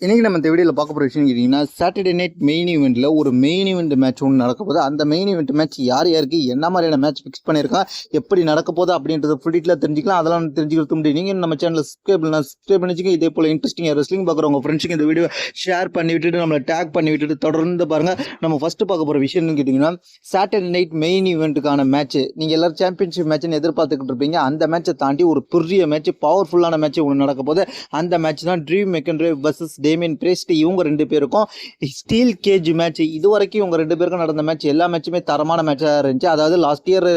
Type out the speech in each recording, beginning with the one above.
இன்றைக்கி நம்ம இந்த வீடியோவில் பார்க்க போகிற விஷயம் கேட்டிங்கன்னா சாட்டர்டே நைட் மெயின் ஈவெண்ட்டில் ஒரு மெயின் ஈவெண்ட் மேட்ச் ஒன்று நடக்க போகுது. அந்த மெயின் ஈவெண்ட் மேட்ச் யார் யாருக்கு என்ன மாதிரியான மேட்ச் ஃபிக்ஸ் பண்ணியிருக்கா, எப்படி நடக்க போகுது அப்படின்றத ஃபுல் டீட்டெயிலாக தெரிஞ்சிக்கலாம். அதெல்லாம் தெரிஞ்சுக்கிறது முடியும். நீங்கள் நம்ம சேனலில் சப்ஸ்கிரைப் பண்ணிச்சுங்க. இதே போல் இன்ட்ரெஸ்டிங்காக ரெஸ்லிங் பார்க்குற உங்கள் ஃப்ரெண்ட்ஸுக்கு இந்த வீடியோ ஷேர் பண்ணி விட்டுட்டு நம்மளை டேக் பண்ணி விட்டுட்டு தொடர்ந்து பாருங்கள். நம்ம ஃபஸ்ட்டு பார்க்க போகிற விஷயம்னு கேட்டிங்கன்னா சாட்டர்டே நைட் மெயின் ஈவெண்ட்டுக்கான மேட்ச் நீங்கள் எல்லோரும் சாம்பியன்ஷிப் மேட்ச்னு எதிர்பார்த்துக்கிட்டு இருப்பீங்க. அந்த மேட்சை தாண்டி ஒரு பெரிய மேட்ச், பவர்ஃபுல்லான மேட்ச் ஒன்று நடக்க போகுது. அந்த மேட்ச் தான் ட்ரீவ் மெக்கன்ட்ரே வர்சஸ் டேமியன் பிரைஸ்ட். இவங்க ரெண்டு பேருக்கும் ஸ்டீல் கேஜ் மேட்ச். இது வரைக்கும் இவங்க ரெண்டு பேருக்கும் நடந்த மேட்ச் எல்லா மேட்சுமே தரமான மேட்சாக இருந்துச்சு. அதாவது லாஸ்ட் இயர்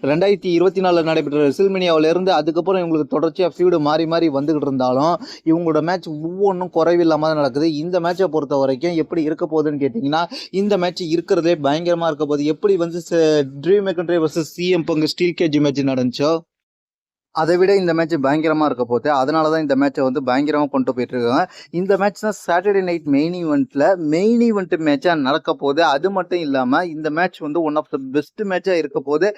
2024 நடைபெற்ற ரெஸ்ல்மேனியாவிலிருந்து அதுக்கப்புறம் இவங்களுக்கு தொடர்ச்சியாக ஃபீல்டு மாறி மாறி வந்துகிட்டு இருந்தாலும் இவங்களோட மேட்ச் ஒவ்வொன்றும் குறைவில்லாமல் நடக்குது. இந்த மேட்சை பொறுத்த வரைக்கும் எப்படி இருக்க போகுதுன்னு கேட்டிங்கன்னா இந்த மேட்ச் இருக்கிறதே பயங்கரமாக இருக்க போகுது. எப்படி Drew McIntyre versus CM Punk steel cage match நடந்துச்சோ அதை விட இந்த மேட்ச் பயங்கரமாக இருக்க போகுது. அதனால தான் இந்த மேட்சை பயங்கரமாக கொண்டு போயிட்டு இருக்காங்க. இந்த மேட்ச் தான் சாட்டர்டே நைட் மெயின் ஈவெண்ட் மேட்சாக நடக்க போகுது. அது மட்டும் இல்லாமல் இந்த match one of the best மேட்சாக இருக்க போகுது.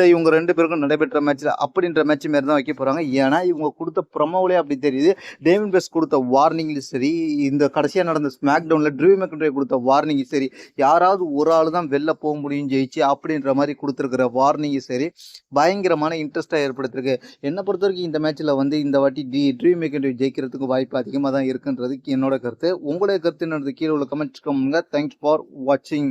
இவங்க ரெண்டு பேருக்கும் நடைபெற்ற மேட்ச்சில் அப்படின்ற மேட்ச் மாரி தான் வைக்க போகிறாங்க. ஏன்னா இவங்க கொடுத்த ப்ரொமோவிலே அப்படி தெரியுது. டேமியன் பிரைஸ்ட் கொடுத்த வார்னிங்லையும் சரி, இந்த கடைசியாக நடந்த ஸ்மாக் டவுனில் ட்ரூ மெக்கன்ட்ரே கொடுத்த வார்னிங்கும் சரி, யாராவது ஒரு ஆள் தான் வெளில போக முடியும் ஜெயிச்சு அப்படின்ற மாதிரி கொடுத்துருக்கிற வார்னிங்கும் சரி பயங்கரமான இன்ட்ரெஸ்ட்டாக ஏற்படுத்திருக்கு. என்னை பொறுத்த வரைக்கும் இந்த மேட்ச்சில் இந்த வாட்டி ட்ரீம் மெக்கன்ட்ரே ஜெயிக்கிறதுக்கு வாய்ப்பு அதிகமாக தான் இருக்குன்றது என்னோட கருத்து. உங்களுடைய கருத்து என்னது கீழே உள்ள கமெண்ட்ஸ் பண்ணுங்க. தேங்க்ஸ் ஃபார் வாட்சிங்.